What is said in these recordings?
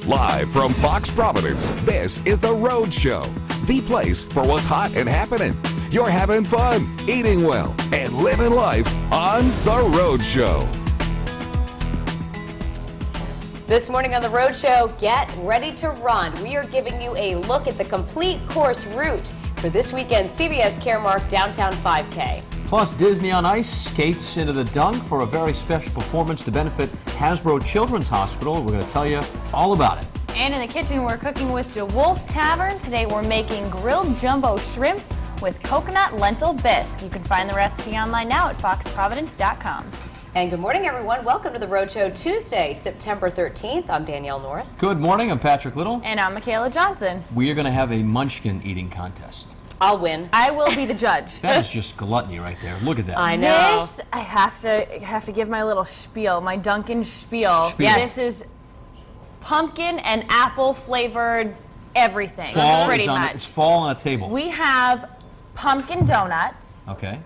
Live from Fox Providence, this is The Rhode Show, the place for what's hot and happening. You're having fun, eating well, and living life on The Rhode Show. This morning on The Rhode Show, get ready to run. We are giving you a look at the complete course route for this weekend CVS Caremark Downtown 5K. Plus, Disney on Ice skates into the dunk for a very special performance to benefit Hasbro Children's Hospital. We're going to tell you all about it. And in the kitchen, we're cooking with DeWolf Tavern. Today, we're making grilled jumbo shrimp with coconut lentil bisque. You can find the recipe online now at foxprovidence.com. And good morning, everyone. Welcome to The Rhode Show, Tuesday, September 13th. I'm Danielle North. Good morning. I'm Patrick Little. And I'm Michaela Johnson. We are going to have a munchkin eating contest. I'll win. I will be the judge. That is just gluttony right there. Look at that. I know. This, I have to give my little spiel, my Dunkin' spiel. Yes. This is pumpkin and apple flavored everything, Fall pretty is on much. it's fall on a table. We have pumpkin donuts, Okay.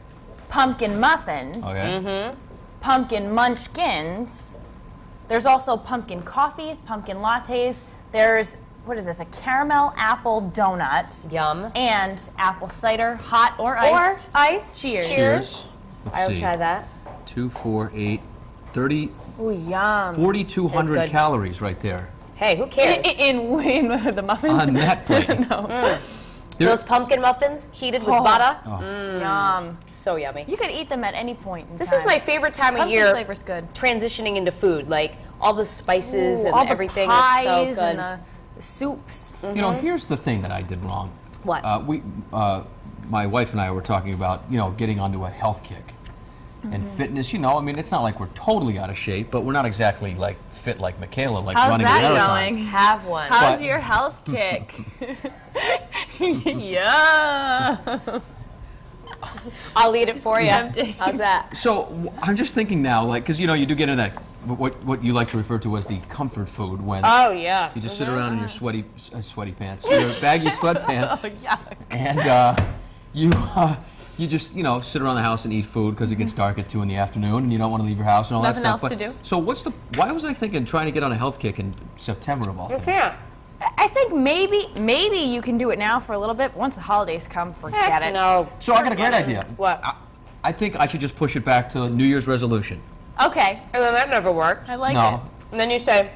pumpkin muffins, Okay. pumpkin munchkins. There's also pumpkin coffees, pumpkin lattes. There's, what is this, a caramel apple donut. Yum. And apple cider, hot or iced. Or ice. Cheers. Cheers. Let's I'll see. try that. 2, 4, 8, 30, Ooh, yum. 4,200 That's good. calories right there Hey, who cares? In the muffin? on that plate. No. Those pumpkin muffins heated with butter. Yum. So yummy. You could eat them at any point in This time. is my favorite time of Pumpkin year. flavor's good. Transitioning into food, like all the spices and all the everything pies is so good. and the soups. You know, here's the thing that I did wrong. What? My wife and I were talking about, you know, getting onto a health kick and fitness. You know, I mean, it's not like we're totally out of shape, but we're not exactly like fit like Michaela, like How's running that a marathon. going? Have one. How's But- your health kick? Yeah. I'll eat it for you. Tempting. How's that? So I'm just thinking now, like, because you know, you do get in that what you like to refer to as the comfort food when Oh yeah. you just sit around in your sweaty pants, your baggy sweatpants, Oh, yeah. and you just, you know, sit around the house and eat food because it gets dark at 2 in the afternoon and you don't want to leave your house and all Nothing that stuff. else to do. So why was I thinking trying to get on a health kick in September of all You things? can't. I think maybe you can do it now for a little bit. Once the holidays come, forget Heck it. no. So I got a great idea. What? I think I should just push it back to New Year's resolution. Okay. And then that never works. I like No. it. And then you say,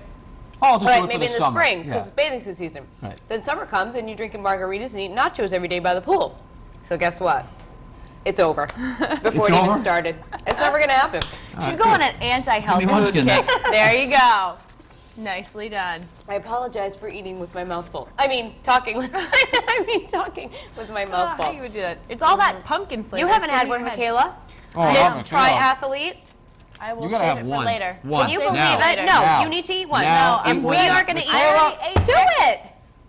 Oh, I'll just all do right, it for maybe in the summer. spring, Yeah. because it's bathing suit season. Right. Then summer comes and you're drinking margaritas and eating nachos every day by the pool. So guess what? It's over before it even over? started. It's never going to happen. Should go on an anti-health Give me food munchkin. kick. There you go. Nicely done. I apologize for eating with my mouth full. I mean, talking with my mouth How full. you would do that? It's all that pumpkin flavor. You haven't It's had in one, your head. Michaela? Oh, This Michaela. triathlete? I will You gotta save have it one. for later. One. Can you Now. believe it? No, Now. you need to eat one. Now. If Eat we one. are going to eat I already ate do it.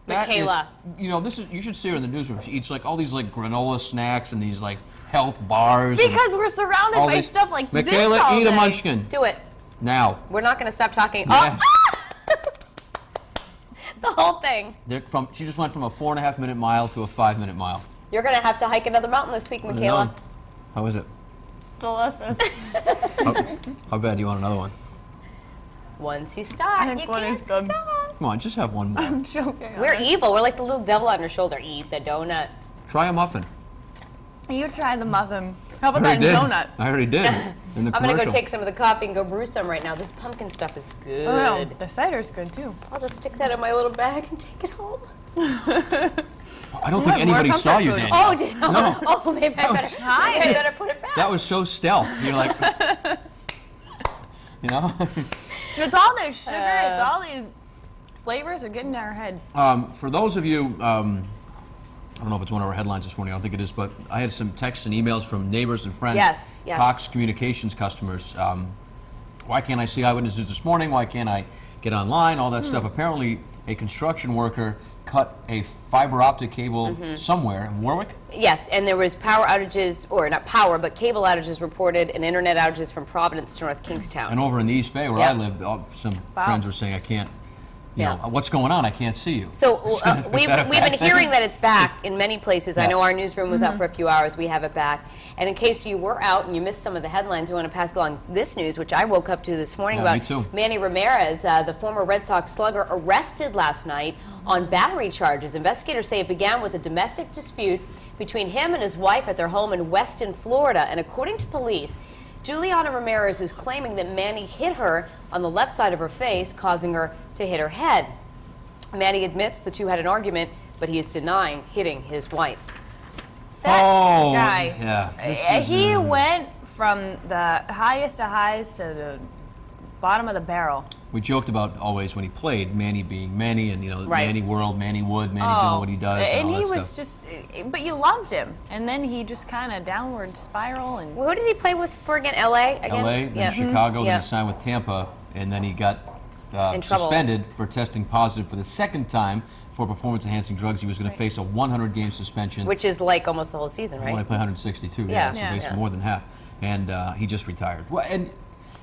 That Michaela. is- you know, this is, you should see her in the newsroom. She eats like all these like granola snacks and these like health bars. and Because we're surrounded all by these- stuff like Michaela, this all eat a day. munchkin. Do it. Now. We're not going to stop talking. Yeah. Oh. The whole thing. She just went from a 4.5-minute mile to a 5-minute mile. You're going to have to hike another mountain this week, Michaela. How is it? Delicious. How bad do you want another one? Once you start, I think you one can't is good. stop. Come on, just have one more. I'm joking. We're evil. We're like the little devil on your shoulder. Eat the donut. Try a muffin. You try the muffin. How about I that already did. donut? I already did. In the I'm going to go commercial. take some of the coffee and go brew some right now. This pumpkin stuff is good. Oh, no. The cider's good too. I'll just stick that in my little bag and take it home. I don't Yeah, think more anybody saw comfort you, food. Daniel. Oh, did No. Oh, maybe I better, hide maybe I it. better put it back. That was so stealth. You're like, you know? It's all this sugar. It's all these flavors are getting to our head. For those of you, I don't know if it's one of our headlines this morning, I don't think it is, but I had some texts and emails from neighbors and friends, Yes, yes. Cox Communications customers. Why can't I see eyewitnesses this morning? Why can't I get online? All that stuff. Apparently, a construction worker cut a fiber optic cable somewhere in Warwick. Yes, and there was power outages, or not power, but cable outages reported, and internet outages from Providence to North Kingstown. And over in the East Bay, where Yep. I live, some friends were saying I can't You know, what's going on? I can't see you. So we've been hearing that it's back in many places. I know our newsroom was out for a few hours. We have it back. And in case you were out and you missed some of the headlines, we want to pass along this news, which I woke up to this morning about me too. Manny Ramirez, the former Red Sox slugger, arrested last night on battery charges. Investigators say it began with a domestic dispute between him and his wife at their home in Weston, Florida. And according to police, Juliana Ramirez is claiming that Manny hit her on the left side of her face, causing her to hit her head. Manny admits the two had an argument, but he is denying hitting his wife. That guy. Yeah. He went from the highest of highs to the bottom of the barrel. We joked about always when he played, Manny being Manny, and Right. Manny World, Manny Wood, Manny doing what he does, And all he that was stuff. but you loved him. And then he just kind of downward spiral. And Who did he play with for again? LA again? LA, then Yeah. Chicago, Yeah. then he signed with Tampa, and then he got In trouble. suspended for testing positive for the second time for performance-enhancing drugs. He was going to face a 100-game suspension. Which is like almost the whole season, When I right? play 162, Yeah. so Yeah. basically more than half. And he just retired. Well, and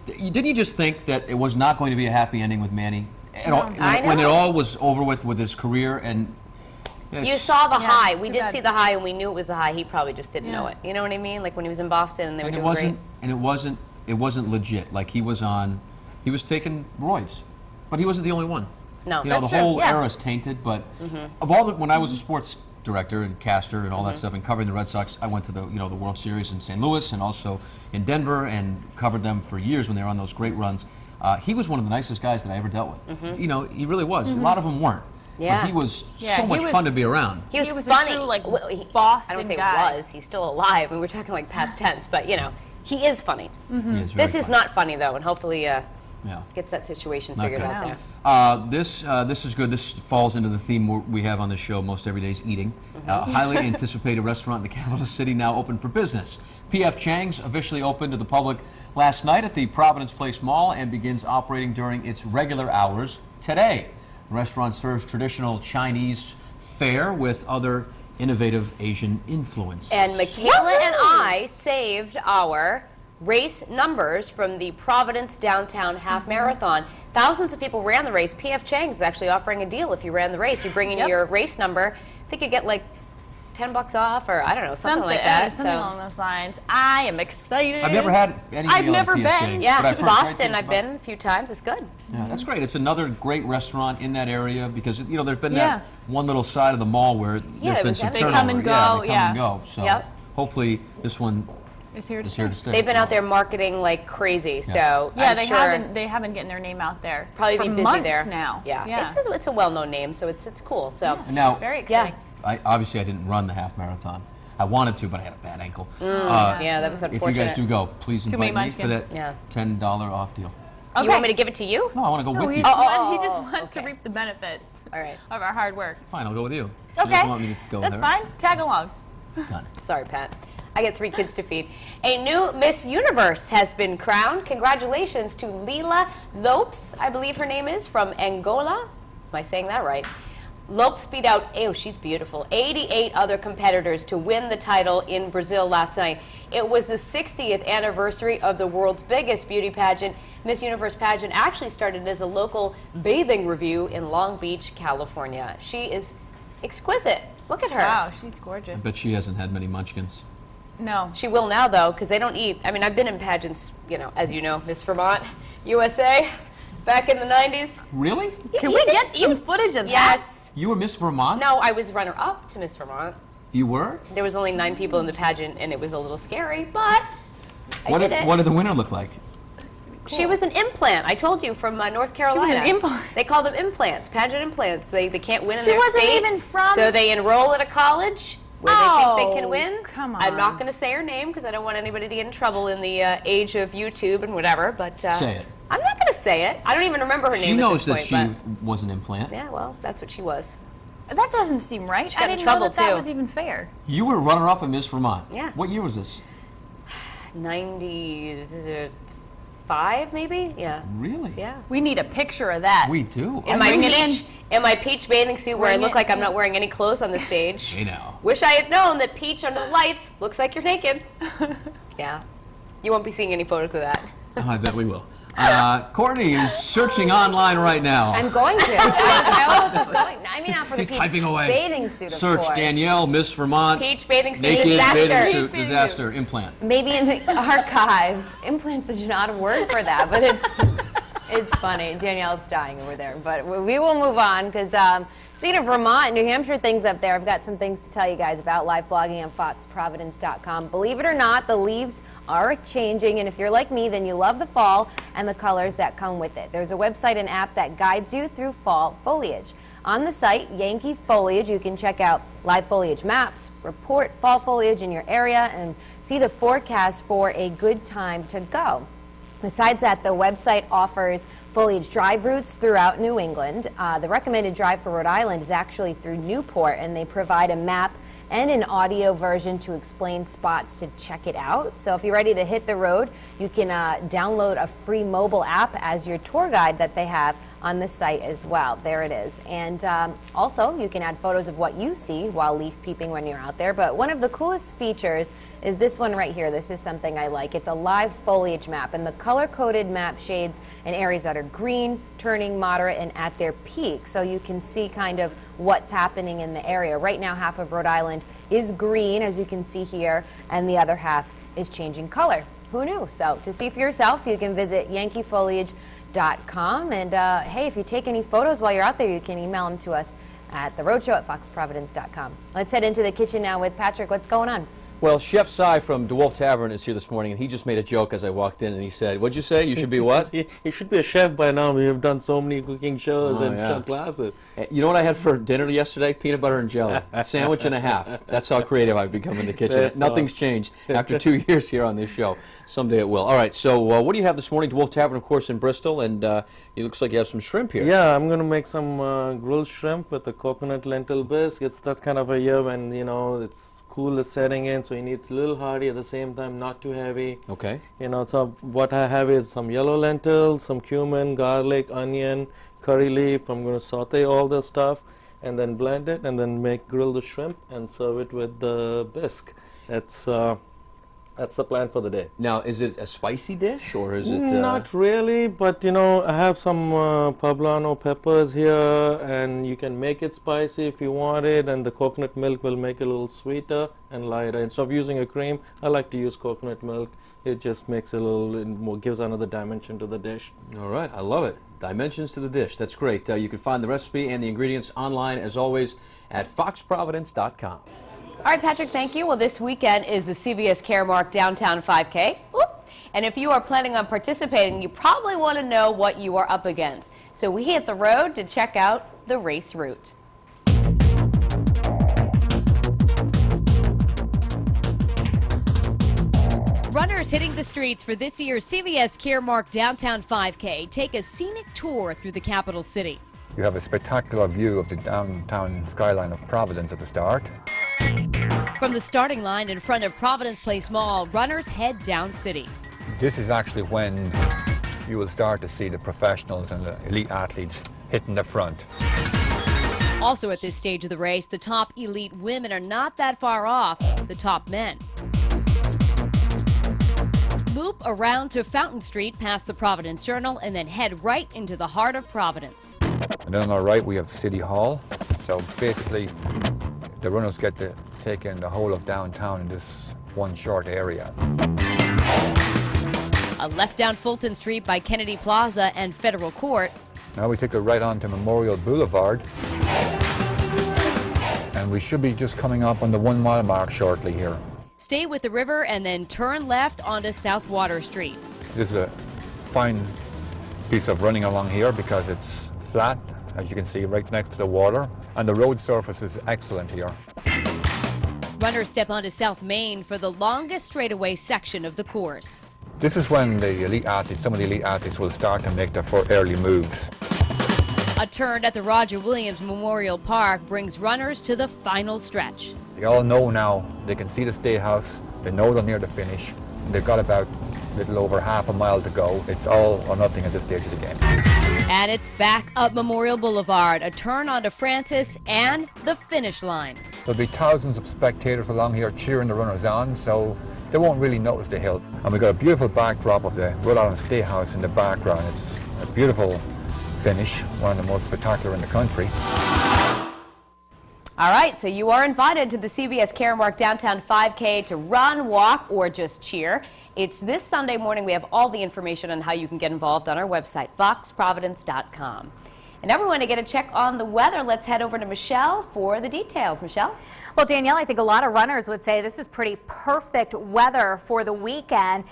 didn't you just think that it was not going to be a happy ending with Manny? I When it know. all was over with his career, and You saw the Yeah, high. it's We too did bad. see the high, and we knew it was the high. He probably just didn't know it. You know what I mean? Like when he was in Boston, and they were and it doing wasn't, great. and it wasn't legit. Like he was taking roids, but he wasn't the only one. No, You know, that's the true. whole Yeah. era is tainted, but of all the, when I was a sports director and caster and all that stuff and covering the Red Sox, I went to the the World Series in St. Louis and also in Denver and covered them for years when they were on those great runs. He was one of the nicest guys that I ever dealt with. You know, he really was. A lot of them weren't. Yeah. But he was Yeah, so he much was- fun to be around. He was was a funny. true, like, Well, Boston I don't say guy. was. He's still alive. I mean, we're talking like past tense, but you know, he is funny. He is very This is funny. not funny though, and hopefully Yeah. gets that situation Not figured good. out No. there. This is good. This falls into the theme we have on this show most every day is eating. Highly anticipated restaurant in the capital city now open for business. P.F. Chang's officially opened to the public last night at the Providence Place Mall and begins operating during its regular hours today. The restaurant serves traditional Chinese fare with other innovative Asian influences. And Michaela and I saved our race numbers from the Providence Downtown Half Marathon. Thousands of people ran the race. P.F. Chang's is actually offering a deal if you ran the race. You bring in your race number. I think you get like $10 off, or I don't know, something like that. Something along those lines. I am excited. I've never had any I've meal at never P.F. been. Chang's, Yeah, but I've heard great Boston, things I've about been a few times. It's good. Yeah, that's great. It's another great restaurant in that area because there's been Yeah. that one little side of the mall where there there's been was some empty. turnover. They come and Yeah, go, they come yeah. and go. So Yep. hopefully this one Is here to is here to stay. stay. They've been out there marketing like crazy, so Yeah, I'm they sure haven't. They haven't getting their name out there. probably for be busy months there now. Yeah, It's a well-known name, so it's cool. So And now, Very yeah, exciting. obviously I didn't run the half marathon. I wanted to, but I had a bad ankle. yeah, that was If unfortunate. you guys do go, please Too many invite me for that munchkins. Yeah. $10 off deal. Okay. You want me to give it to you? No, I want to go No, with he you. just wants to okay. reap the benefits All right. of our hard work. Fine, I'll go with you. She Okay, doesn't want me to go that's with her. fine. Tag along. Done. Sorry, Pat. I get 3 kids to feed. A new Miss Universe has been crowned. Congratulations to Lila Lopes, I believe her name is, from Angola. Am I saying that right? Lopes beat out, oh, she's beautiful, 88 other competitors to win the title in Brazil last night. It was the 60th anniversary of the world's biggest beauty pageant. Miss Universe pageant actually started as a local bathing review in Long Beach, California. She is exquisite. Look at her. Wow, she's I gorgeous. bet she hasn't had many munchkins. No. She will now, though, because they don't eat. I mean, I've been in pageants, as you know, Miss Vermont, USA, back in the 90s. Really? Can we get some footage of that? Yes. You were Miss Vermont? No, I was runner-up to Miss Vermont. You were? There was only 9 people in the pageant, and it was a little scary, but I What did did, it. what did the winner look like? She was an implant. I told you, from North Carolina. implant. They call them implants, pageant implants. They can't win in She their wasn't state, even from- so they enroll at a college where they think they can Oh, win. come I'm not on. going to say her name because I don't want anybody to get in trouble in the age of YouTube and whatever. But Say it. I'm not going to say it. I don't even remember her She name knows at that this she point. was an implant. But yeah, well, that's what she was. That doesn't seem right. got I in didn't know trouble, that too. was even fair. You were runner-up at Miss Vermont. Yeah. What year was this? 95, maybe? Yeah. Really? Yeah. We need a picture of that. We do. In my bring it peach, in my peach bathing suit where I Bring look it like I'm in. not wearing any clothes on the stage. Hey now. Wish I had known that peach under the lights looks like you're naked. Yeah. You won't be seeing any photos of that. Oh, I bet we will. Courtney is searching online right now. I'm going to. I almost was going. I mean, not for the He's peach typing away. bathing suit, of Search course. Danielle, Miss Vermont. Peach bathing suit Naked disaster. bathing suit disaster implant. Maybe in the archives, implants is not a word for that, but it's funny. Danielle's dying over there, but we will move on because speaking of Vermont, New Hampshire things up there, I've got some things to tell you guys about live blogging on foxprovidence.com. Believe it or not, the leaves are changing, and if you're like me, then you love the fall and the colors that come with it. There's a website and app that guides you through fall foliage. On the site, Yankee Foliage, you can check out live foliage maps, report fall foliage in your area, and see the forecast for a good time to go. Besides that, the website offers foliage drive routes throughout New England. The recommended drive for Rhode Island is actually through Newport, and they provide a map and an audio version to explain spots to check it out. So if you're ready to hit the road, you can download a free mobile app as your tour guide that they have on the site as well. There it is. And also, you can add photos of what you see while leaf peeping when you're out there. But one of the coolest features is this one right here. This is something I like. It's a live foliage map, and the color-coded map shades in areas that are green, turning moderate, and at their peak. So you can see kind of what's happening in the area. Right now, half of Rhode Island is green, as you can see here, and the other half is changing color. Who knew? So to see for yourself, you can visit yankeefoliage.com. And hey, if you take any photos while you're out there, you can email them to us at the Rhode Show at foxprovidence.com. Let's head into the kitchen now with Patrick. What's going on? Well, Chef Cy from DeWolf Tavern is here this morning, and he just made a joke as I walked in, and he said, "What'd you say? You should be what?" You should be a chef by now. We have done so many cooking shows and show classes. You know what I had for dinner yesterday? Peanut butter and jelly. Sandwich and a half. That's how creative I've become in the kitchen. Nothing's changed after 2 years here on this show. Someday it will. All right, so what do you have this morning? DeWolf Tavern, of course, in Bristol, and it looks like you have some shrimp here. Yeah, I'm going to make some grilled shrimp with a coconut lentil bisque. It's that kind of a year when, you know, it's cool is setting in, so you need a little hearty at the same time, not too heavy. Okay. You know, so what I have is some yellow lentils, some cumin, garlic, onion, curry leaf. I'm going to saute all this stuff and then blend it and then grill the shrimp and serve it with the bisque. That's the plan for the day. Now, is it a spicy dish, or is it... Not really, but you know, I have some poblano peppers here, and you can make it spicy if you want it, and the coconut milk will make it a little sweeter and lighter. Instead of using a cream, I like to use coconut milk. It just makes it a little more, gives another dimension to the dish. All right, I love it. Dimensions to the dish. That's great. You can find the recipe and the ingredients online, as always, at foxprovidence.com. All right, Patrick, thank you. Well, this weekend is the CVS Caremark Downtown 5K. And if you are planning on participating, you probably want to know what you are up against. So we hit the road to check out the race route. Runners hitting the streets for this year's CVS Caremark Downtown 5K take a scenic tour through the capital city. You have a spectacular view of the downtown skyline of Providence at the start. From the starting line in front of Providence Place Mall, runners head down city. This is actually when you will start to see the professionals and the elite athletes hitting the front. Also at this stage of the race, the top elite women are not that far off the top men. Loop around to Fountain Street past the Providence Journal and then head right into the heart of Providence. And then on our right we have City Hall. So basically the runners get to take in the whole of downtown in this one short area. A left down Fulton Street by Kennedy Plaza and Federal Court. Now we take it right on to Memorial Boulevard. And we should be just coming up on the 1 mile mark shortly here. Stay with the river and then turn left onto South Water Street. This is a fine piece of running along here because it's flat, as you can see, right next to the water. And the road surface is excellent here. Runners step onto South Main for the longest straightaway section of the course. This is when the elite athletes, some of the elite athletes will start to make their early moves. A turn at the Roger Williams Memorial Park brings runners to the final stretch. They all know now, they can see the State House, they know they're near the finish. They've got about a little over half a mile to go. It's all or nothing at this stage of the game. And it's back up Memorial Boulevard, a turn onto Francis and the finish line. There'll be thousands of spectators along here cheering the runners on, so they won't really notice the hill. And we've got a beautiful backdrop of the Rhode Island State House in the background. It's a beautiful finish, one of the most spectacular in the country. All right, so you are invited to the CBS Caremark Downtown 5K to run, walk, or just cheer. It's this Sunday morning. We have all the information on how you can get involved on our website, foxprovidence.com. And everyone, to get a check on the weather, let's head over to Michelle for the details. Michelle? Well, Danielle, I think a lot of runners would say this is pretty perfect weather for the weekend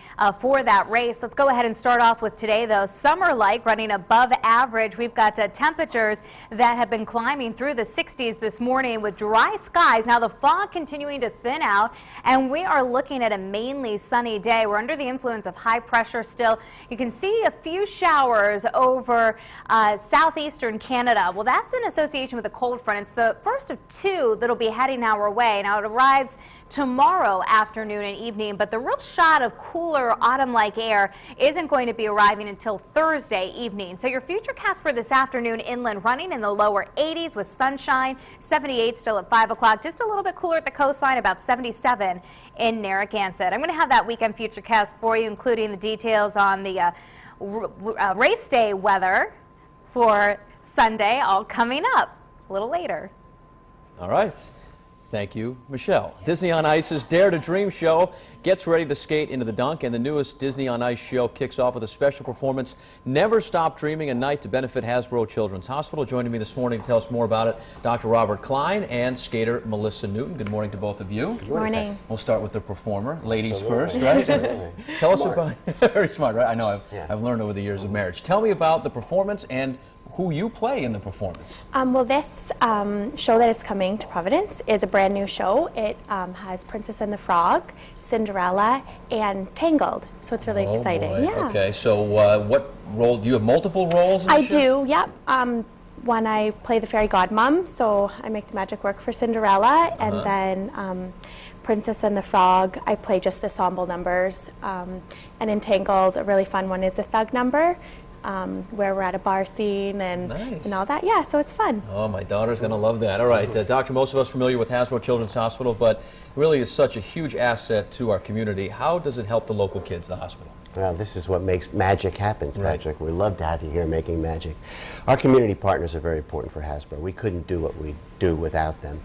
for that race. Let's go ahead and start off with today, though. Summer-like, running above average. We've got temperatures that have been climbing through the 60s this morning with dry skies. Now the fog continuing to thin out, and we are looking at a mainly sunny day. We're under the influence of high pressure still. You can see a few showers over southeastern Canada. Well, that's in association with a cold front. It's the first of two that'll be heading our way. Now it arrives tomorrow afternoon and evening, but the real shot of cooler autumn-like air isn't going to be arriving until Thursday evening. So your futurecast for this afternoon, inland running in the lower 80s with sunshine, 78 still at 5 o'clock, just a little bit cooler at the coastline, about 77 in Narragansett. I'm going to have that weekend futurecast for you, including the details on the race day weather for Sunday, all coming up a little later. All right. Thank you, Michelle. Disney on Ice's Dare to Dream show gets ready to skate into the dunk, and the newest Disney on Ice show kicks off with a special performance, Never Stop Dreaming, a night to benefit Hasbro Children's Hospital. Joining me this morning to tell us more about it, Dr. Robert Klein and skater Melissa Newton. Good morning to both of you. Good morning. We'll start with the performer. Ladies first, right? Tell us about, very smart, right? I know, I've learned over the years of marriage. Tell me about the performance and who you play in the performance. Well, this show that is coming to Providence is a brand new show. It has Princess and the Frog, Cinderella, and Tangled. So it's really exciting. Boy. Yeah. Okay, so what role, do you have multiple roles in the show? I do, yep. When I play the fairy godmom, so I make the magic work for Cinderella, and then Princess and the Frog, I play just the ensemble numbers. And in Tangled, a really fun one is the thug number, where we're at a bar scene and all that. Yeah, so it's fun. Oh, my daughter's going to love that. All right, Doctor, most of us familiar with Hasbro Children's Hospital, but really is such a huge asset to our community. How does it help the local kids, the hospital? Well, this is what makes magic happen, Patrick. We love to have you here making magic. Our community partners are very important for Hasbro. We couldn't do what we do without them.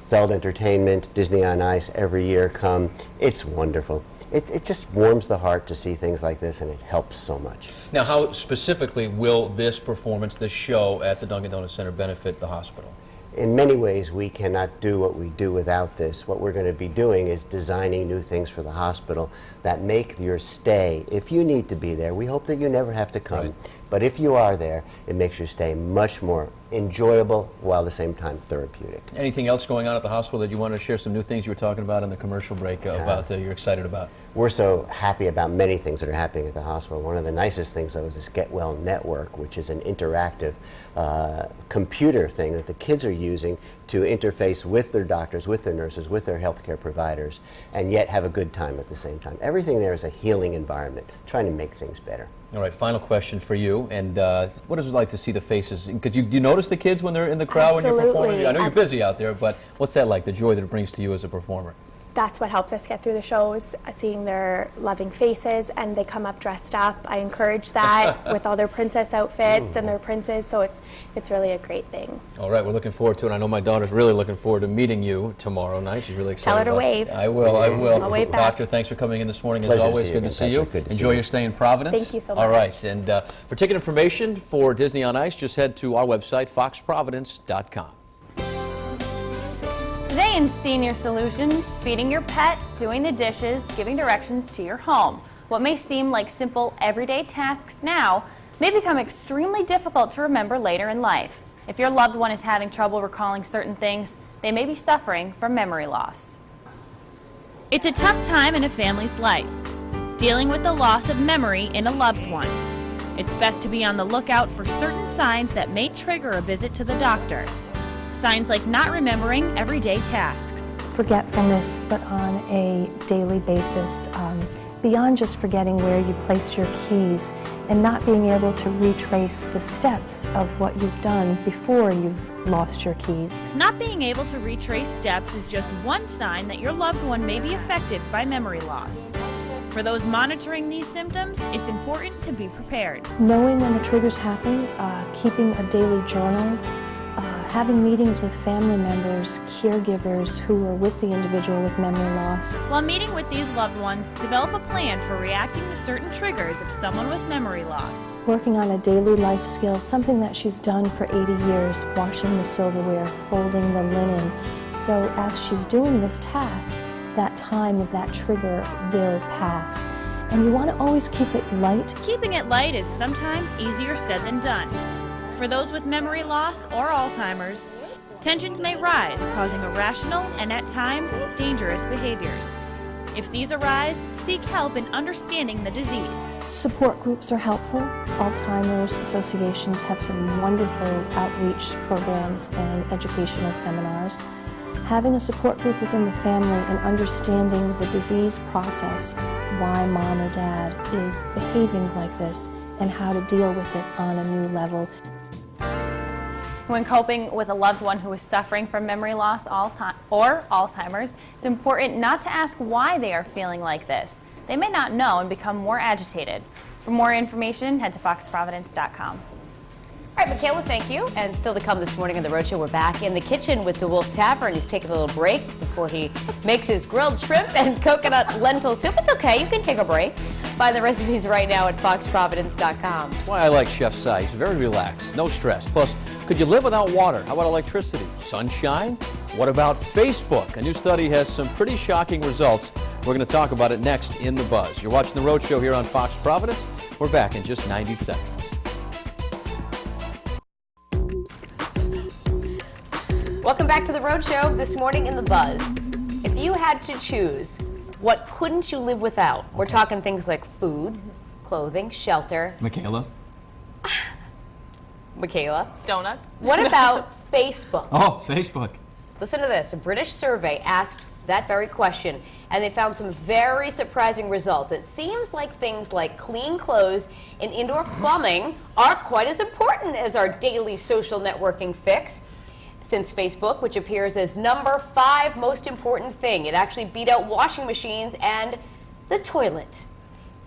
Feld Entertainment, Disney on Ice, every year come. It's wonderful. It just warms the heart to see things like this, and it helps so much. Now, how specifically will this performance, this show at the Dunkin' Donuts Center benefit the hospital? In many ways, we cannot do what we do without this. What we're going to be doing is designing new things for the hospital that make your stay, if you need to be there, we hope that you never have to come. Right. But if you are there, it makes your stay much more enjoyable while at the same time therapeutic. Anything else going on at the hospital that you want to share? Some new things you were talking about in the commercial break about you're excited about? We're so happy about many things that are happening at the hospital. One of the nicest things, though, is this Get Well Network, which is an interactive computer thing that the kids are using to interface with their doctors, with their nurses, with their healthcare providers, and yet have a good time at the same time. Everything there is a healing environment, trying to make things better. All right, final question for you. And what is it like to see the faces? Because do you notice the kids when they're in the crowd when you're performing? I know you're busy out there, but what's that like, the joy that it brings to you as a performer? That's what helps us get through the shows, seeing their loving faces, and they come up dressed up. I encourage that with all their princess outfits and their princes, so it's really a great thing. All right, we're looking forward to it. I know my daughter's really looking forward to meeting you tomorrow night. She's really excited. Tell her to wave. I will. I'll wave back. Doctor, thanks for coming in this morning. Pleasure as always, good to see you. Enjoy your stay in Providence. Thank you so much. All right, and for ticket information for Disney on Ice, just head to our website, foxprovidence.com. Today in Senior Solutions, feeding your pet, doing the dishes, giving directions to your home. What may seem like simple everyday tasks now may become extremely difficult to remember later in life. If your loved one is having trouble recalling certain things, they may be suffering from memory loss. It's a tough time in a family's life, dealing with the loss of memory in a loved one. It's best to be on the lookout for certain signs that may trigger a visit to the doctor. Signs like not remembering everyday tasks. Forgetfulness, but on a daily basis, beyond just forgetting where you placed your keys and not being able to retrace the steps of what you've done before you've lost your keys. Not being able to retrace steps is just one sign that your loved one may be affected by memory loss. For those monitoring these symptoms, it's important to be prepared. Knowing when the triggers happen, keeping a daily journal, having meetings with family members, caregivers who are with the individual with memory loss. While meeting with these loved ones, develop a plan for reacting to certain triggers of someone with memory loss. Working on a daily life skill, something that she's done for 80 years, washing the silverware, folding the linen. So as she's doing this task, that time of that trigger will pass. And you want to always keep it light. Keeping it light is sometimes easier said than done. For those with memory loss or Alzheimer's, tensions may rise, causing irrational and at times dangerous behaviors. If these arise, seek help in understanding the disease. Support groups are helpful. Alzheimer's associations have some wonderful outreach programs and educational seminars. Having a support group within the family and understanding the disease process, why mom or dad is behaving like this, and how to deal with it on a new level. When coping with a loved one who is suffering from memory loss or Alzheimer's, it's important not to ask why they are feeling like this. They may not know and become more agitated. For more information, head to foxprovidence.com. All right, Michaela, thank you. And still to come this morning on The Rhode Show, we're back in the kitchen with DeWolf Tavern. He's taking a little break before he makes his grilled shrimp and coconut lentil soup. It's okay, you can take a break. Find the recipes right now at foxprovidence.com. That's why I like Chef Cy. He's very relaxed, no stress. Plus, could you live without water? How about electricity? Sunshine? What about Facebook? A new study has some pretty shocking results. We're going to talk about it next in The Buzz. You're watching The Rhode Show here on Fox Providence. We're back in just 90 seconds. Welcome back to The Rhode Show. This morning in The Buzz, if you had to choose, what couldn't you live without? We're talking things like food, clothing, shelter. Michaela? Michaela. Donuts. What about Facebook? Oh, Facebook. Listen to this. A British survey asked that very question, and they found some very surprising results. It seems like things like clean clothes and indoor plumbing are quite as important as our daily social networking fix. Since Facebook, which appears as number 5 most important thing, it actually beat out washing machines and the toilet.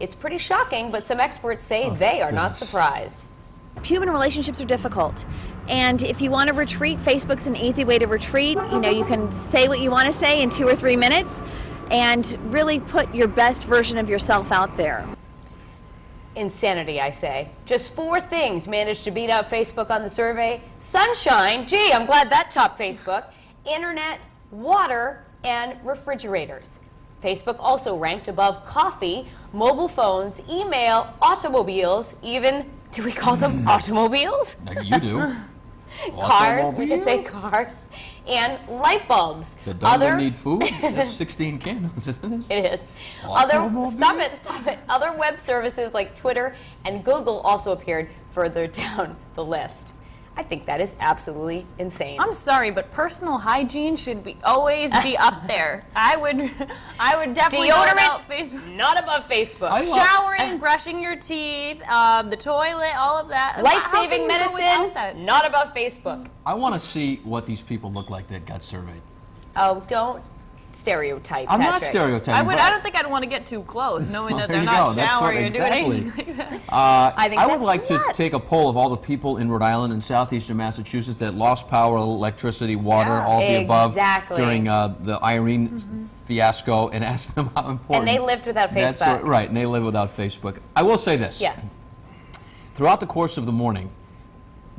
It's pretty shocking, but some experts say they are not surprised. Human relationships are difficult, and if you want to retreat, Facebook's an easy way to retreat. You know, you can say what you want to say in 2 or 3 minutes and really put your best version of yourself out there. Insanity, I say. Just 4 things managed to beat out Facebook on the survey. Sunshine, gee, I'm glad that topped Facebook. Internet, water, and refrigerators. Facebook also ranked above coffee, mobile phones, email, automobiles, even, do we call them automobiles? You do. Cars, we could say cars, and light bulbs. That don't need food? That's 16 candles, isn't it? It is. Stop it. Other web services like Twitter and Google also appeared further down the list. I think that is absolutely insane. I'm sorry, but personal hygiene should always be up there. I would definitely Deodorant, about Facebook. Not above Facebook. Showering, brushing your teeth, the toilet, all of that. Life-saving medicine, not above Facebook. I want to see what these people look like that got surveyed. Oh, don't stereotype, I'm Patrick. not stereotyping. I don't think I'd want to get too close, knowing that they're there you not go. showering or doing Exactly. anything like that. I would like to take a poll of all the people in Rhode Island and southeastern Massachusetts that lost power, electricity, water, all of the above during the Irene fiasco, and ask them how important. And they lived without Facebook. Right, and they live without Facebook. I will say this. Yeah. Throughout the course of the morning,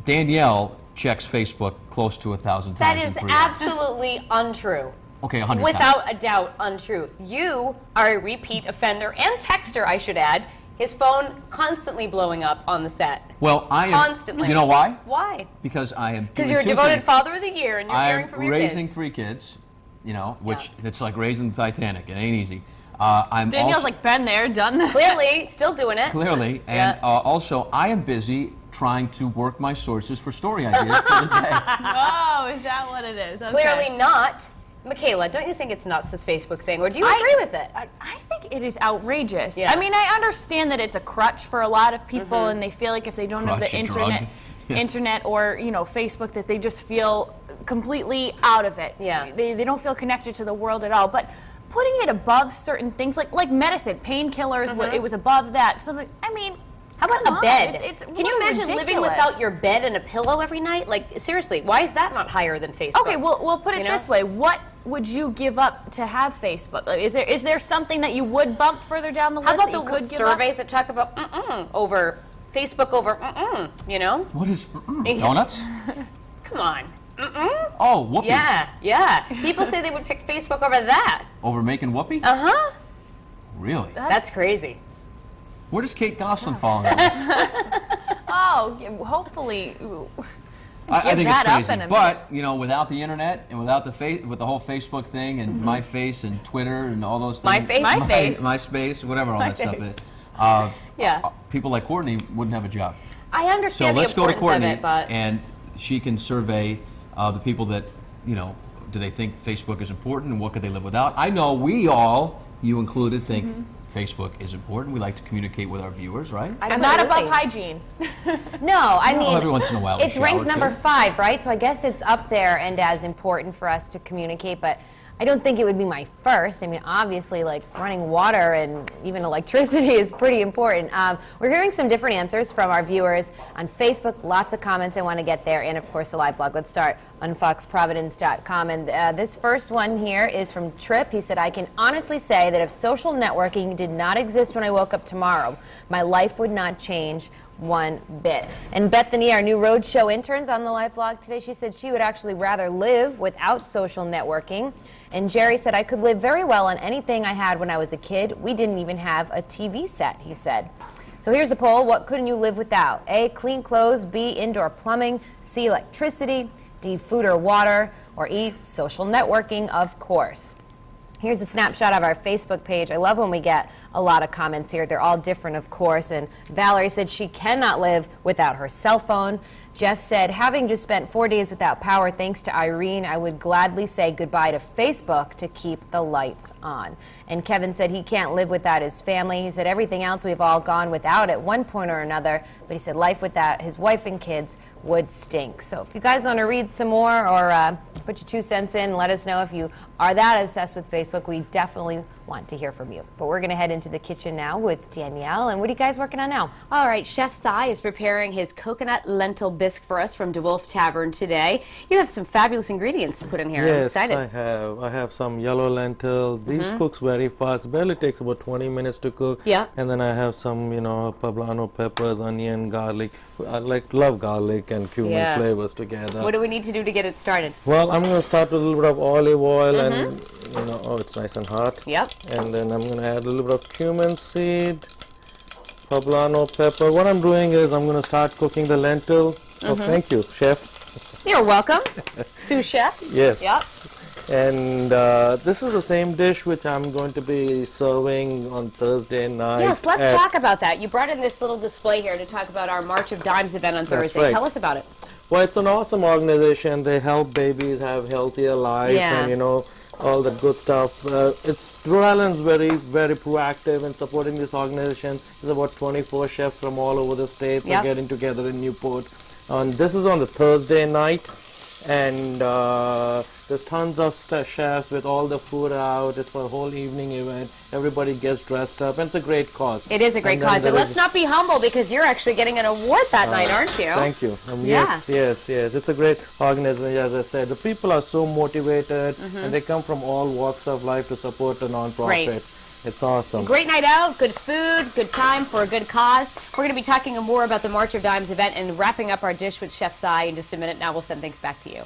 Danielle checks Facebook close to 1,000 times. That is absolutely untrue. Okay, 100 Without times. a doubt, untrue. You are a repeat offender and texter, I should add. His phone constantly blowing up on the set. Well, I am. Constantly. You know why? Why? Because I am. Because you're a devoted father of the year, and you're hearing from your kids. I'm raising 3 kids, you know, which it's like raising the Titanic. It ain't easy. I'm Danielle's also, like been there, done that. Clearly, still doing it. Clearly, and also I am busy trying to work my sources for story ideas for the day. Oh, is that what it is? Okay. Clearly not. Michaela, don't you think it's nuts, this Facebook thing, or do you agree with it? I think think it is outrageous. Yeah. I mean, I understand that it's a crutch for a lot of people, and they feel like if they don't have Crutch, the a drug. internet or Facebook, that they just feel completely out of it. Yeah. They don't feel connected to the world at all. But putting it above certain things, like medicine, painkillers, it was above that. So, I mean, how about come a on, bed? it's Can you imagine living ridiculous. without your bed and a pillow every night? Like, seriously, why is that not higher than Facebook? Okay, we'll put it this way. What would you give up to have Facebook? Like, is there something that you would bump further down the list? How about that you the could give up? surveys that talk about over Facebook over What is donuts? Come on. Oh, whoopee. Yeah. People say they would pick Facebook over that. Over making whoopee? Uh-huh. Really? That's crazy. Where does Kate Gosselin fall on that list? Oh, hopefully. I think it's that up crazy. in a But, without the internet and without with the whole Facebook thing and MySpace and Twitter and all those things. MySpace, whatever all that stuff is. People like Courtney wouldn't have a job. I understand so let's go to Courtney, of it, but and she can survey the people that, do they think Facebook is important and what could they live without? I know we all, you included, think Facebook is important. We like to communicate with our viewers, right? I'm not above hygiene. No, I mean, every once in a while it's ranked number too. 5, right? So I guess it's up there and as important for us to communicate, but I don't think it would be my first. I mean, obviously, like running water and even electricity is pretty important. We're hearing some different answers from our viewers on Facebook. Lots of comments I want to get there, and of course the live blog. Let's start on foxprovidence.com. And this first one here is from Tripp. He said, I can honestly say that if social networking did not exist when I woke up tomorrow, my life would not change one bit. And Bethany, our new Rhode Show interns on the live blog today, she said she would actually rather live without social networking. And Jerry said, I could live very well on anything I had when I was a kid. We didn't even have a TV set, he said. So here's the poll. What couldn't you live without? A, clean clothes. B, indoor plumbing. C, electricity. D, food or water. Or E, social networking, of course. Here's a snapshot of our Facebook page. I love when we get a lot of comments here. They're all different, of course. And Valerie said she cannot live without her cell phone. Jeff said, having just spent 4 days without power, thanks to Irene, I would gladly say goodbye to Facebook to keep the lights on. And Kevin said he can't live without his family. He said everything else we've all gone without at one point or another, but he said life without his wife and kids would stink. So if you guys want to read some more or put your 2 cents in, let us know if you are that obsessed with Facebook. We definitely want to hear from you. But we're going to head into the kitchen now with Danielle. And what are you guys working on now? All right, Chef Cy is preparing his coconut lentil bisque for us from DeWolf Tavern today. You have some fabulous ingredients to put in here. Yes, I'm excited. I have some yellow lentils. These cooks very fast. Barely takes about 20 minutes to cook. Yeah. And then I have some, poblano peppers, onion, garlic. I love garlic and cumin flavors together. What do we need to do to get it started? Well, I'm going to start with a little bit of olive oil and, oh, it's nice and hot. Yep. And then I'm going to add a little bit of cumin seed, poblano pepper. What I'm doing is I'm going to start cooking the lentil. Oh, thank you, chef. You're welcome. Sous chef. Yes. Yep. And this is the same dish which I'm going to be serving on Thursday night. Yes, let's talk about that. You brought in this little display here to talk about our March of Dimes event on Thursday. Right. Tell us about it. Well, it's an awesome organization. They help babies have healthier lives and, all that good stuff. Rhode Island's very, very proactive in supporting this organization. There's about 24 chefs from all over the state. They're getting together in Newport. This is on the Thursday night. And there's tons of chefs with all the food out. It's for a whole evening event. Everybody gets dressed up, and it's a great cause. It is a great cause. And let's not be humble, because you're actually getting an award that night, aren't you? Thank you. Yes. It's a great organization, as I said. The people are so motivated, and they come from all walks of life to support a nonprofit. Great. It's awesome. Great night out, good food, good time for a good cause. We're going to be talking more about the March of Dimes event and wrapping up our dish with Chef Cy in just a minute. Now we'll send things back to you.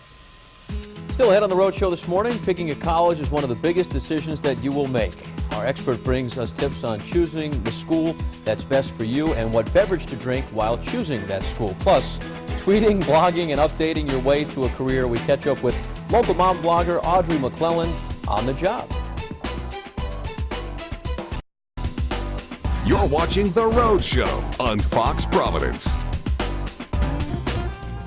Still ahead on the Rhode Show this morning, picking a college is one of the biggest decisions that you will make. Our expert brings us tips on choosing the school that's best for you and what beverage to drink while choosing that school. Plus, tweeting, blogging, and updating your way to a career. We catch up with local mom blogger Audrey McClellan on the job. You're watching The Rhode Show on Fox Providence.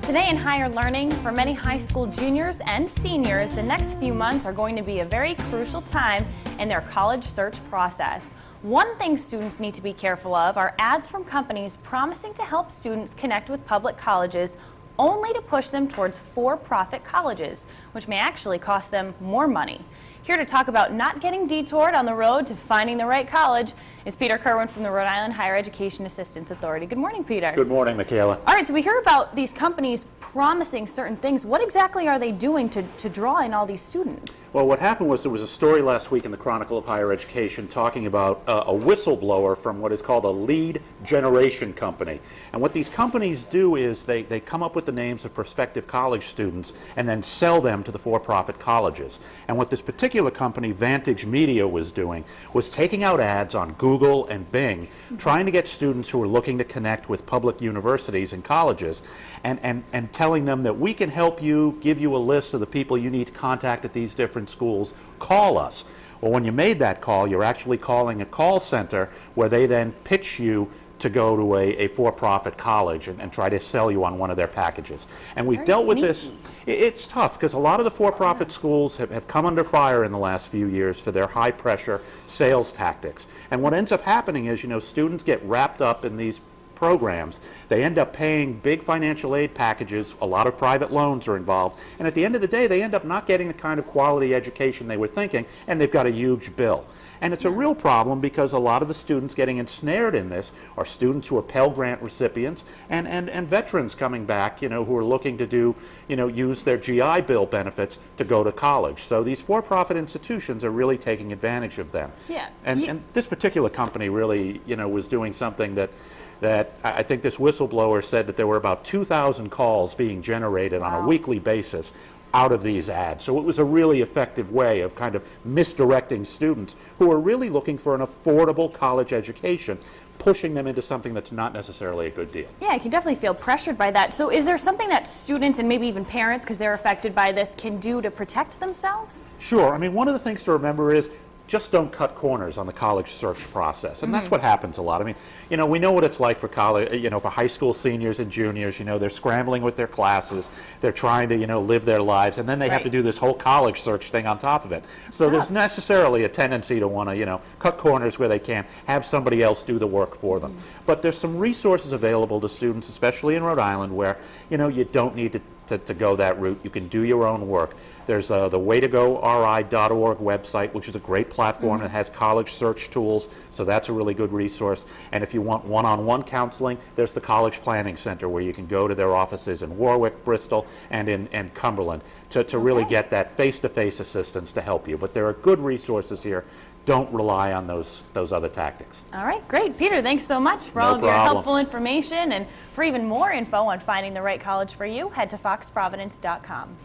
Today in higher learning, for many high school juniors and seniors, the next few months are going to be a very crucial time in their college search process. One thing students need to be careful of are ads from companies promising to help students connect with public colleges only to push them towards for-profit colleges, which may actually cost them more money. Here to talk about not getting detoured on the road to finding the right college is Peter Kerwin from the Rhode Island Higher Education Assistance Authority. Good morning, Peter. Good morning, Michaela. All right, so we hear about these companies promising certain things. What exactly are they doing to draw in all these students? Well, what happened was there was a story last week in the Chronicle of Higher Education talking about a whistleblower from what is called a lead generation company. And what these companies do is they come up with the names of prospective college students and then sell them to the for-profit colleges. And what this particular company, Vantage Media, was doing was taking out ads on Google and Bing, trying to get students who are looking to connect with public universities and colleges and telling them that we can help you, give you a list of the people you need to contact at these different schools. Call us. Well, when you made that call, you're actually calling a call center where they then pitch you to go to a for-profit college and try to sell you on one of their packages. And we've dealt with this. It's tough because a lot of the for-profit schools have come under fire in the last few years for their high-pressure sales tactics. And what ends up happening is, students get wrapped up in these programs. They end up paying big financial aid packages. A lot of private loans are involved. And at the end of the day, they end up not getting the kind of quality education they were thinking, and they've got a huge bill. And it's a real problem because a lot of the students getting ensnared in this are students who are Pell Grant recipients and veterans coming back, who are looking to do, use their GI Bill benefits to go to college. So these for-profit institutions are really taking advantage of them. Yeah. And this particular company really, was doing something that I think this whistleblower said that there were about 2,000 calls being generated on a weekly basis out of these ads. So it was a really effective way of kind of misdirecting students who are really looking for an affordable college education, pushing them into something that's not necessarily a good deal. Yeah, I can definitely feel pressured by that. So is there something that students and maybe even parents, because they're affected by this, can do to protect themselves? Sure. I mean, one of the things to remember is just don't cut corners on the college search process. And that's what happens a lot. I mean, we know what it's like for college, for high school seniors and juniors. They're scrambling with their classes. They're trying to, live their lives. And then they have to do this whole college search thing on top of it. So there's necessarily a tendency to want to, cut corners where they can, have somebody else do the work for them. But there's some resources available to students, especially in Rhode Island, where, you don't need to go that route. You can do your own work. There's the waytogori.org website, which is a great platform that has college search tools, so that's a really good resource. And if you want one-on-one counseling, there's the College Planning Center, where you can go to their offices in Warwick, Bristol, and in Cumberland to really get that face-to-face assistance to help you. But there are good resources here. Don't rely on those other tactics. All right, great. Peter, thanks so much for all of your helpful information. And for even more info on finding the right college for you, head to foxprovidence.com.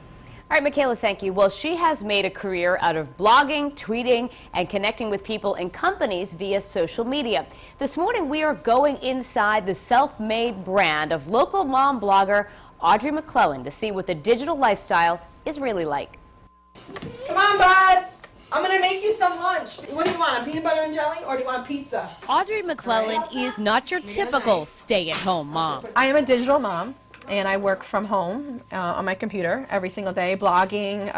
All right, Michaela, thank you. Well, she has made a career out of blogging, tweeting, and connecting with people and companies via social media. This morning, we are going inside the self-made brand of local mom blogger Audrey McClellan to see what the digital lifestyle is really like. Come on, bud. I'm going to make you some lunch. What do you want, a peanut butter and jelly, or do you want pizza? Audrey McClellan is not your typical stay-at-home mom. I am a digital mom, and I work from home on my computer every single day, blogging,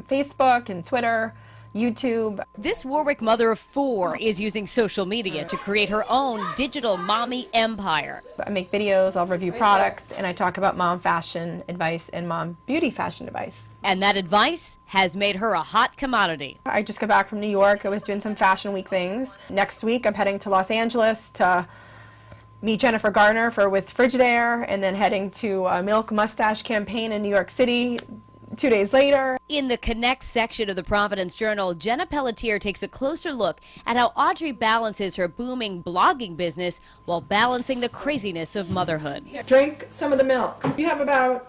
Facebook and Twitter, YouTube. This Warwick mother of 4 is using social media to create her own digital mommy empire. I make videos, I'll review products, and I talk about mom fashion advice and mom beauty fashion advice. And that advice has made her a hot commodity. I just got back from New York. I was doing some Fashion Week things. Next week, I'm heading to Los Angeles to meet Jennifer Garner with Frigidaire, and then heading to a Milk Mustache campaign in New York City 2 days later. In the Connect section of the Providence Journal, Jenna Pelletier takes a closer look at how Audrey balances her booming blogging business while balancing the craziness of motherhood. Drink some of the milk. You have about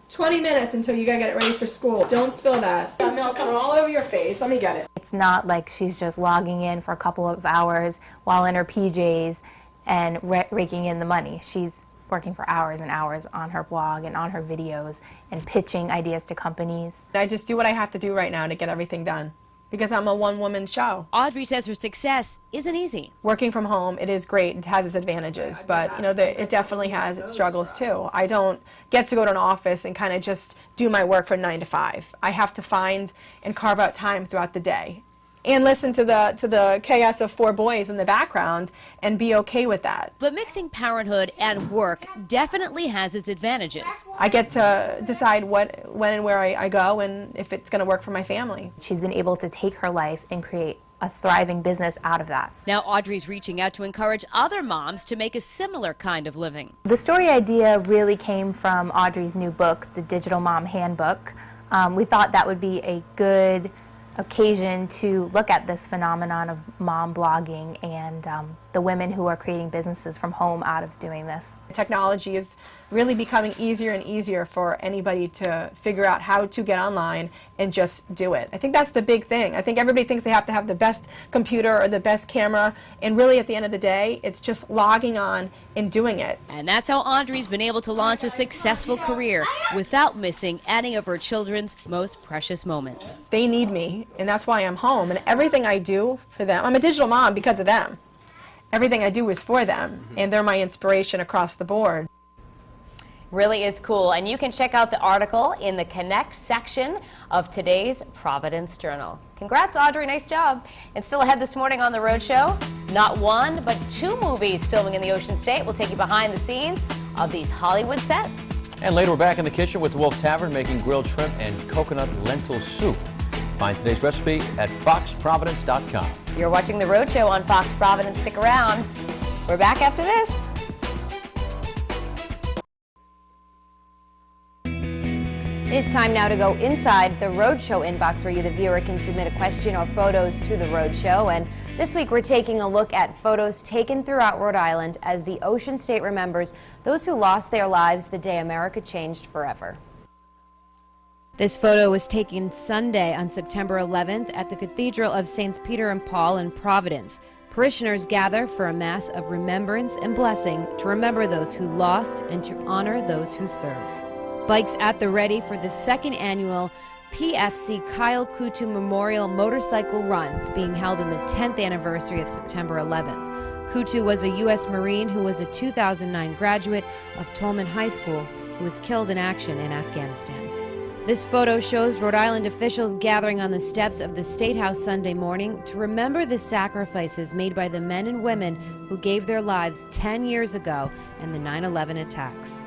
20 minutes until you gotta get it ready for school. Don't spill that. Got milk coming all over your face. Let me get it. It's not like she's just logging in for a couple of hours while in her PJs and raking in the money. She's working for hours and hours on her blog and on her videos and pitching ideas to companies. I just do what I have to do right now to get everything done. because I'm a one-woman show. Audrey says her success isn't easy. Working from home, it is great. It has its advantages, but you know, it definitely has its struggles too. I don't get to go to an office and kind of just do my work from 9 to 5. I have to find and carve out time throughout the day and listen to the chaos of 4 boys in the background and be okay with that. But mixing parenthood and work definitely has its advantages. I get to decide when and where I go and if it's going to work for my family. She's been able to take her life and create a thriving business out of that. Now Audrey's reaching out to encourage other moms to make a similar kind of living. The story idea really came from Audrey's new book, The Digital Mom Handbook. We thought that would be a good occasion to look at this phenomenon of mom blogging and the women who are creating businesses from home out of doing this. Technology is really becoming easier and easier for anybody to figure out how to get online and just do it. I think that's the big thing. I think everybody thinks they have to have the best computer or the best camera, and really at the end of the day, it's just logging on and doing it. And that's how Audrey's been able to launch a successful career without missing any of her children's most precious moments. They need me, and that's why I'm home, and everything I do for them, I'm a digital mom because of them. Everything I do is for them, and they're my inspiration across the board. Really is cool, and you can check out the article in the Connect section of today's Providence Journal. Congrats, Audrey, nice job. And still ahead this morning on The Rhode Show, not 1, but 2 movies filming in the Ocean State. We'll take you behind the scenes of these Hollywood sets. And later we're back in the kitchen with the Wolf Tavern making grilled shrimp and coconut lentil soup. Find today's recipe at foxprovidence.com. You're watching The Rhode Show on Fox Providence. Stick around. We're back after this. It is time now to go inside the Rhode Show inbox where you, the viewer, can submit a question or photos to the Rhode Show. And this week we're taking a look at photos taken throughout Rhode Island as the Ocean State remembers those who lost their lives the day America changed forever. This photo was taken Sunday on September 11th at the Cathedral of Saints Peter and Paul in Providence. Parishioners gather for a mass of remembrance and blessing to remember those who lost and to honor those who serve. Bikes at the ready for the 2nd annual PFC Kyle Kutu Memorial Motorcycle Runs being held in the 10th anniversary of September 11th. Kutu was a U.S. Marine who was a 2009 graduate of Tolman High School who was killed in action in Afghanistan. This photo shows Rhode Island officials gathering on the steps of the State House Sunday morning to remember the sacrifices made by the men and women who gave their lives 10 years ago in the 9/11 attacks.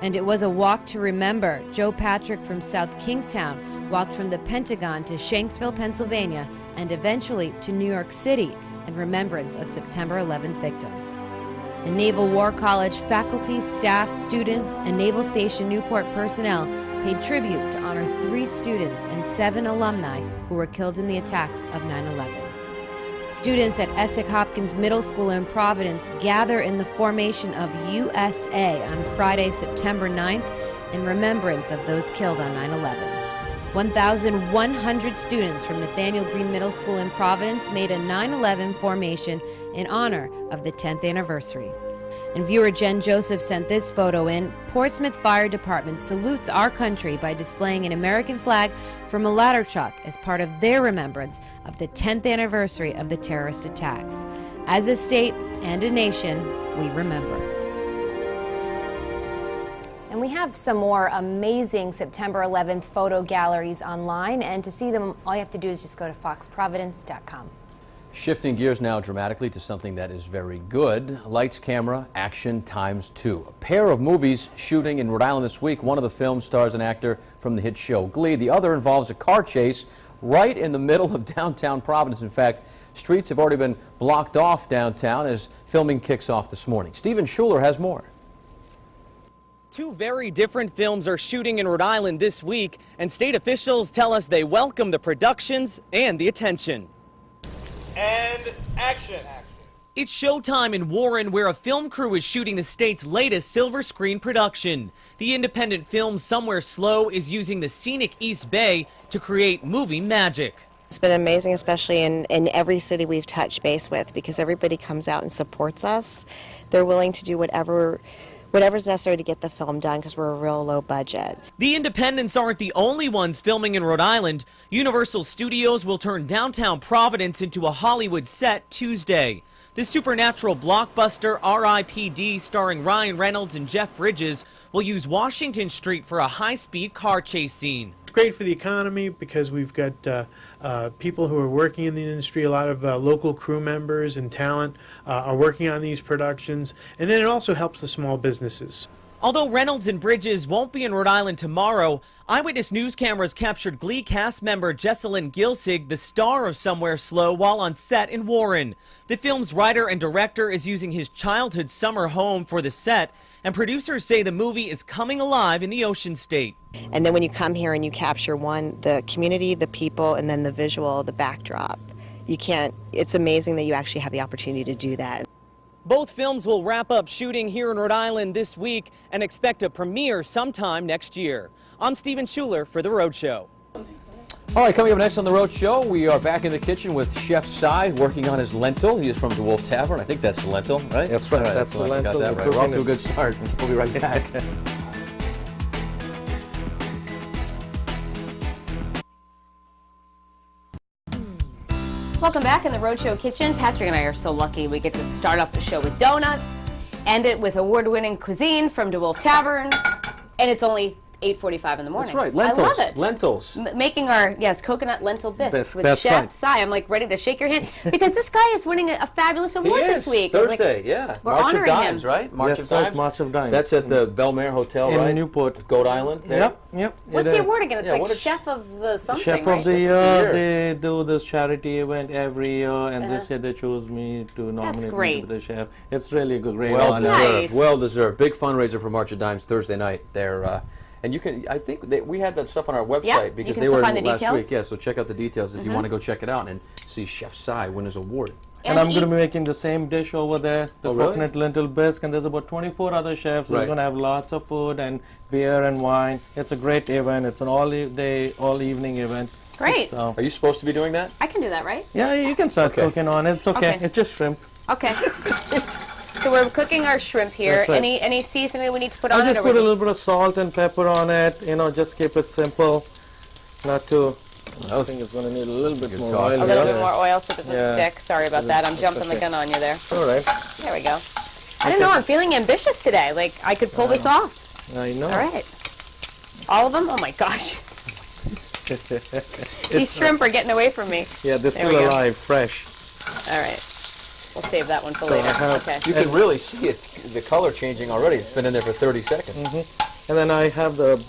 And it was a walk to remember. Joe Patrick from South Kingstown walked from the Pentagon to Shanksville, Pennsylvania, and eventually to New York City in remembrance of September 11 victims. The Naval War College faculty, staff, students, and Naval Station Newport personnel paid tribute to honor 3 students and 7 alumni who were killed in the attacks of 9/11. Students at Essex Hopkins Middle School in Providence gather in the formation of USA on Friday, September 9th in remembrance of those killed on 9/11. 1,100 students from Nathaniel Green Middle School in Providence made a 9/11 formation in honor of the 10th anniversary. And viewer Jen Joseph sent this photo in. Portsmouth Fire Department salutes our country by displaying an American flag from a ladder truck as part of their remembrance of the 10th anniversary of the terrorist attacks. As a state and a nation, we remember. And we have some more amazing September 11th photo galleries online, and to see them, all you have to do is just go to foxprovidence.com. Shifting gears now dramatically to something that is very good. Lights, camera, action ×2. A pair of movies shooting in Rhode Island this week. One of the films stars an actor from the hit show Glee. The other involves a car chase right in the middle of downtown Providence. In fact, streets have already been blocked off downtown as filming kicks off this morning. Stephen Schuler has more. 2 very different films are shooting in Rhode Island this week, and state officials tell us they welcome the productions and the attention. And action. It's showtime in Warren, where a film crew is shooting the state's latest silver screen production. The independent film Somewhere Slow is using the scenic East Bay to create movie magic. It's been amazing, especially in every city we've touched base with, because everybody comes out and supports us. They're willing to do whatever whatever's necessary to get the film done because we're a real low budget. The independents aren't the only ones filming in Rhode Island. Universal Studios will turn downtown Providence into a Hollywood set Tuesday. The supernatural blockbuster R.I.P.D. starring Ryan Reynolds and Jeff Bridges will use Washington Street for a high-speed car chase scene. It's great for the economy because we've got people who are working in the industry. A lot of local crew members and talent are working on these productions, and then it also helps the small businesses. Although Reynolds and Bridges won't be in Rhode Island tomorrow, Eyewitness News cameras captured Glee cast member Jessalyn Gilsig, the star of Somewhere Slow, while on set in Warren. The film's writer and director is using his childhood summer home for the set, and producers say the movie is coming alive in the Ocean State. And then when you come here and you capture the community, the people, and then the visual, the backdrop, it's amazing that you actually have the opportunity to do that. Both films will wrap up shooting here in Rhode Island this week and expect a premiere sometime next year. I'm Stephen Schuler for The Rhode Show. All right, coming up next on The Rhode Show, we are back in the kitchen with Chef Cy working on his lentil. He is from the Wolf Tavern. I think that's the lentil, right? That's right. All That's the lentil. Got that right. We're off to a good start. We'll be right back. Welcome back in the Rhode Show kitchen. Patrick and I are so lucky we get to start off the show with donuts, end it with award-winning cuisine from DeWolf Tavern, and it's only 8:45 in the morning. That's right. Lentils. I love it. Lentils. Making our, coconut lentil bisques with That's Chef right. Cy. I'm like ready to shake your hand because this guy is winning a fabulous award this week. Thursday, Like, yeah. we're March honoring of Dimes, him. right? March Yes, of right, Dimes. March of Dimes. That's at the Belmare Hotel, in right? Newport. Goat Island. There. Yep. What's the award again? It's Yeah, what like is- Chef of the something, Chef right? of the year. They do this charity event every year, and Uh-huh. they said they chose me to nominate me great. to be the chef. It's really a great Well honor. deserved. Nice. Well deserved. Big fundraiser for March of Dimes Thursday night there. And you can, I think that we had that stuff on our website Yeah, you because can they still were find in the last details. week. Yeah, so check out the details if you want to go check it out and see Chef Cy win his award. And I'm going to be making the same dish over there, the Oh, really? coconut lentil bisque, and there's about 24 other chefs. Right. We're going to have lots of food and beer and wine. It's a great event. It's an all-day, all-evening event. Great. So, Are you supposed to be doing that? I can do that, right? yeah, you can start Okay. cooking on it. It's okay. Okay. It's just shrimp. Okay. So we're cooking our shrimp here. That's right. Any seasoning we need to put on I just it? or put we a little bit of salt and pepper on it. Just keep it simple. Not too. I think it's going to need a little bit more oil. a little bit here. more oil so it doesn't Yeah. stick. Sorry about that. I'm jumping the okay. gun on you there. All right. There we go. I don't know. I'm feeling ambitious today. Like I could pull this off. I know. All right. All of them? Oh my gosh. These shrimp are getting away from me. Yeah, they're There still we go. alive, fresh. All right. We'll save that one for So I later. have- Okay. You can really see it, the color changing already. It's been in there for 30 seconds. And then I have the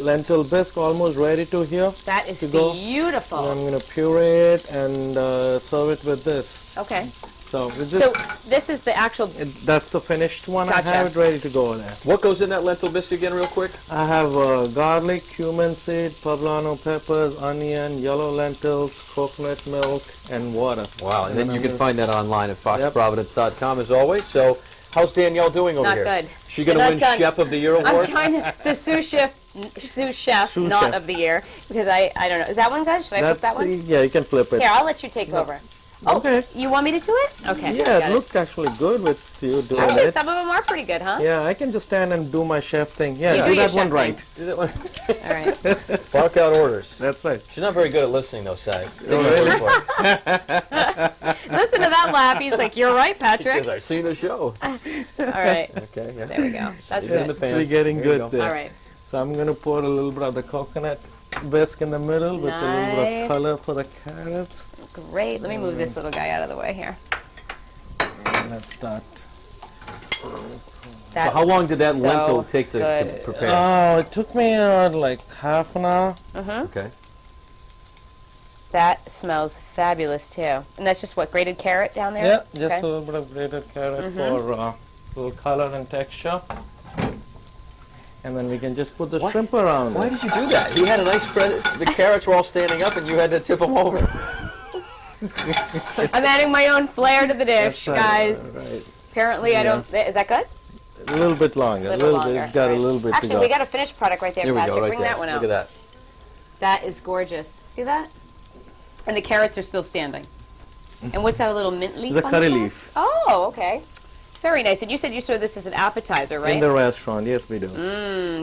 lentil bisque almost ready to here. That is to go. beautiful. And I'm going to puree it and serve it with this. Okay. So, it's So just, this is the actual. that's the finished one. Gotcha. I have it ready to go there. What goes in that lentil bisque again, real quick? I have garlic, cumin seed, poblano peppers, onion, yellow lentils, coconut milk, and water. Wow, and then you I'm can gonna- find that online at foxprovidence.com as always. So, how's Danielle doing over Not here? good. She going to Not win done. Chef of the Year I'm award? trying to the sous chef, Sous not chef. of the year, because I don't know. Is that one good? Should I flip that one? Yeah, you can flip it. Here, I'll let you take over. Oh, Okay. you want me to do it? Okay. Yeah, got it looked actually good with you doing Actually, it. some of them are pretty good, huh? Yeah, I can just stand and do my chef thing. Yeah, You do do your that one chef right. Do that one. All right. Bark out orders. That's right. She's not very good at listening, though, Cy. Oh, really? Listen to that laugh. He's like, "You're right, She Patrick." says, I've seen the show. All right. Okay, yeah. There we go. That's It's in the good. pan. We're getting There you good go. there. All right. So I'm going to pour a little bit of the coconut bisque in the middle with a little bit Nice. of color for the carrots. Great. Let me move this little guy out of the way here. And let's start. That So how long did that looks lentil so take to good. prepare? Oh, it took me like half an hour. Okay. That smells fabulous too. And that's just what, grated carrot down there? Yeah, just Okay. a little bit of grated carrot for a little color and texture. And then we can just put the shrimp around Why it. did you do that? He had a nice spread. The carrots were all standing up, and you had to tip them over. I'm adding my own flair to the dish, That's right, guys. right. Apparently, I don't. Is that good? A little bit longer. A little bit. longer. It's got Right. a little bit Actually, to go. we got a finished product right there, Here we Patrick. go, right Bring there. that one out. Look at that. That is gorgeous. See that? And the carrots are still standing. And what's that little mint leaf? It's a on curry the top? leaf. Oh, okay. Very nice. And you said you serve this as an appetizer, right? In the restaurant, yes, we do.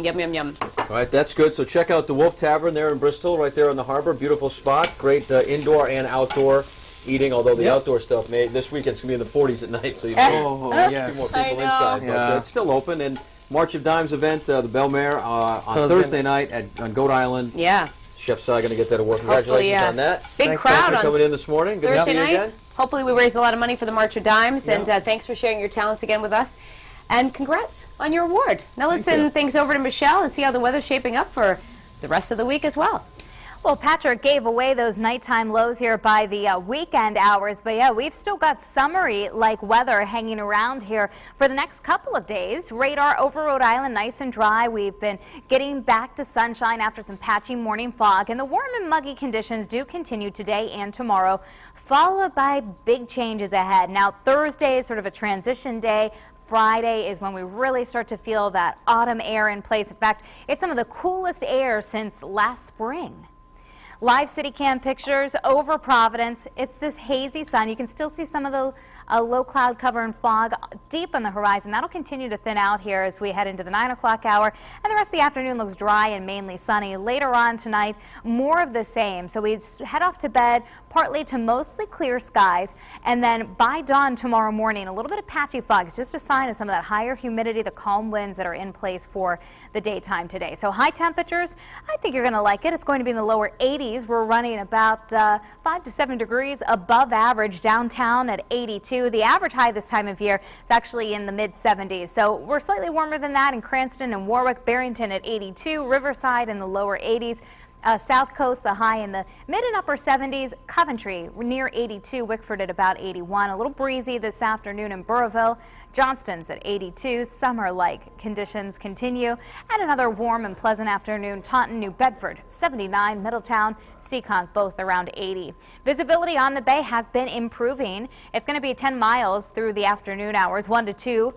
Yum, yum, yum. All right, that's good. So check out the Wolf Tavern there in Bristol, right there on the harbor. Beautiful spot. Great indoor and outdoor eating, although the outdoor stuff this weekend's going to be in the 40s at night, so you might yes. a few more people inside. But it's still open. And March of Dimes event, the Bel Mare, on Thursday night on Goat Island. Yeah. Chef Sai going to get that award. Congratulations on that. Big crowd for coming in this morning. Good to see you again. Hopefully we raised a lot of money for the March of Dimes, and thanks for sharing your talents again with us. And congrats on your award. Now let's send things over to Michelle and see how the weather's shaping up for the rest of the week as well. Well, Patrick gave away those nighttime lows here by the weekend hours, but yeah, we've still got summery-like weather hanging around here for the next couple of days. Radar over Rhode Island, nice and dry. We've been getting back to sunshine after some patchy morning fog, and the warm and muggy conditions do continue today and tomorrow, followed by big changes ahead. Now, Thursday is sort of a transition day. Friday is when we really start to feel that autumn air in place. In fact, it's some of the coolest air since last spring. Live city cam pictures over Providence. It's this hazy sun. You can still see some of the low cloud cover and fog deep on the horizon. That'll continue to thin out here as we head into the 9 o'clock hour. And the rest of the afternoon looks dry and mainly sunny. Later on tonight, more of the same. So we head off to bed partly to mostly clear skies. And then by dawn tomorrow morning, a little bit of patchy fog. It's just a sign of some of that higher humidity, the calm winds that are in place for the daytime today. So high temperatures, I think you're going to like it. It's going to be in the lower 80s. We're running about 5 to 7 degrees above average downtown at 82. The average high this time of year is actually in the mid 70s. So we're slightly warmer than that in Cranston and Warwick, Barrington at 82, Riverside in the lower 80s. South Coast, the high in the mid and upper 70s. Coventry near 82, Wickford at about 81. A little breezy this afternoon in Burrillville. Johnston's at 82. Summer-like conditions continue. And another warm and pleasant afternoon. Taunton, New Bedford, 79. Middletown, Seekonk, both around 80. Visibility on the bay has been improving. It's going to be 10 miles through the afternoon hours. 1 to 2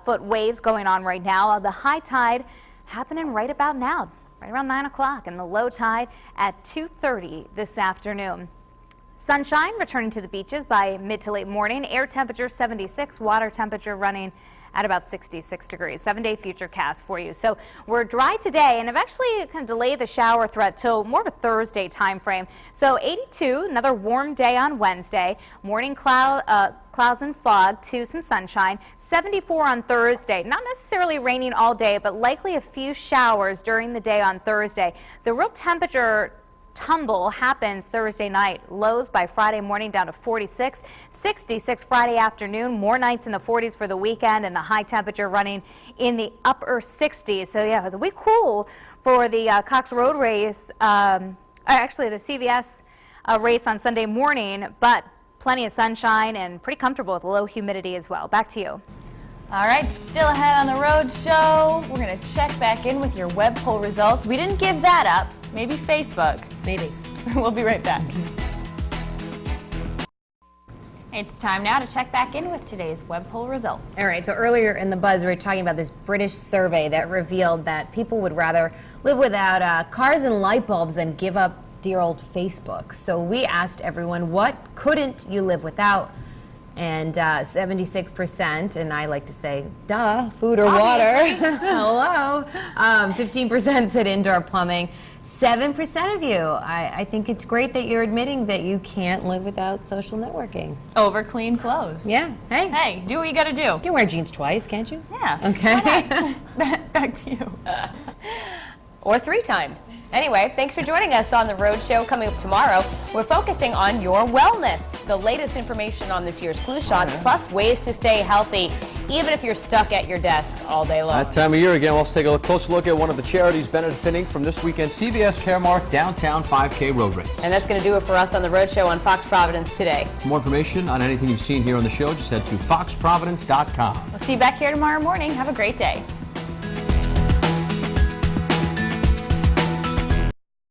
foot waves going on right now. The high tide happening right about now, right around 9 o'clock, and the low tide at 2:30 this afternoon. Sunshine returning to the beaches by mid to late morning. Air temperature 76, water temperature running at about 66 degrees. 7-day future cast for you. So we're dry today, and I've actually kind of delayed the shower threat till more of a Thursday time frame. So 82, another warm day on Wednesday. Morning clouds and fog to some sunshine. 74 on Thursday. Not necessarily raining all day, but likely a few showers during the day on Thursday. The real temperature tumble happens Thursday night. Lows by Friday morning down to 46, 66 Friday afternoon. More nights in the 40s for the weekend, and the high temperature running in the upper 60s. So yeah, it's a week cool for the Cox Road race, actually the CVS race on Sunday morning, but plenty of sunshine and pretty comfortable with low humidity as well. Back to you. All right, still ahead on the Rhode Show. We're going to check back in with your web poll results. We didn't give that up. Maybe Facebook. Maybe. We'll be right back. It's time now to check back in with today's web poll results. All right, so earlier in the buzz, we were talking about this British survey that revealed that people would rather live without cars and light bulbs than give up dear old Facebook. So we asked everyone, what couldn't you live without? And 76%, and I like to say, duh, food or water. Hello. 15% said indoor plumbing. 7% of you, I think it's great that you're admitting that you can't live without social networking. Over clean clothes. Yeah. Hey. Hey, do what you got to do. You can wear jeans twice, can't you? Yeah. Okay. Back to you. Or 3 times. Anyway, thanks for joining us on the Rhode Show. Coming up tomorrow, we're focusing on your wellness. The latest information on this year's flu shot, plus ways to stay healthy, even if you're stuck at your desk all day long. That time of year again, let's take a close look at one of the charities benefiting from this weekend's CVS Caremark Downtown 5K Road Race. And that's going to do it for us on the Rhode Show on Fox Providence today. For more information on anything you've seen here on the show, just head to foxprovidence.com. We'll see you back here tomorrow morning. Have a great day.